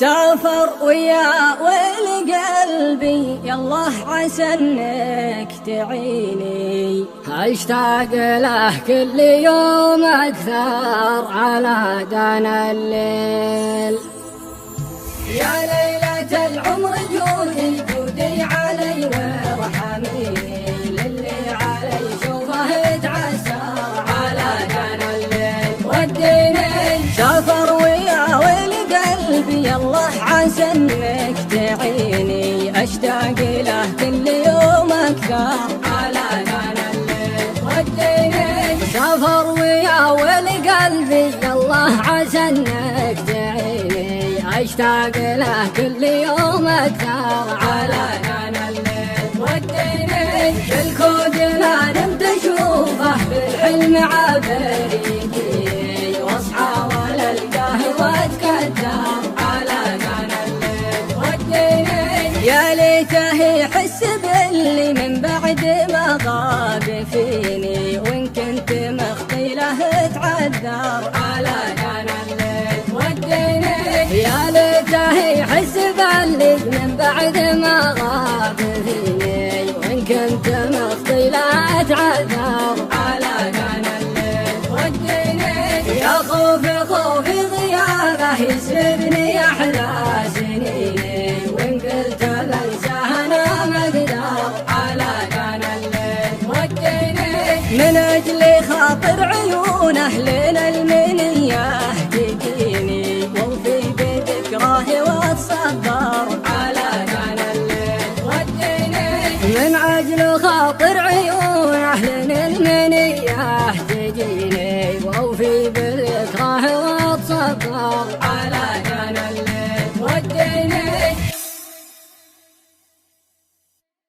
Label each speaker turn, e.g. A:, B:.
A: سافر ويا ويل قلبي يالله عسى انك تعيني، اشتاق له كل يوم اكثر على دنا الليل. يا ليلة العمر جودي جودي علي وارحمي، للي علي شوفه تعسر على دنا الليل. وديني سافر ويا ويل قلبي يالله عسى انك تعيني، اشتاق له كل يوم اكثر على دنا الليل. وديني سافر ويا ويل قلبي يالله عسى انك تعيني، اشتاق له كل يوم اكثر على دنا الليل. وديني بالكود لا نمت اشوفه بالحلم عبريتي، واصحى ولا القاه واتكدر على دنا الليل. وديني يا ليته يحس باللي من بعد ما غاب فيني، وان كنت مخطي له تعذر على دنا الليل. وديني يا ليته يحس باللي من بعد ما غاب فيني، وان كنت مخطي له تعذر على دنا الليل. وديني يا خوفي خوفي غيابه يسلبني احلى سنيني، وان قلت بنساه انا ما اقدر على دنا الليل. وديني من اجل خاطر عيونه لنا المنيه تجيني، وفي بذكراه واتصبر على دنا الليل. وديني من اجل خاطر عيونه لنا المنيه تجيني، وفي بذكراه واتصبر على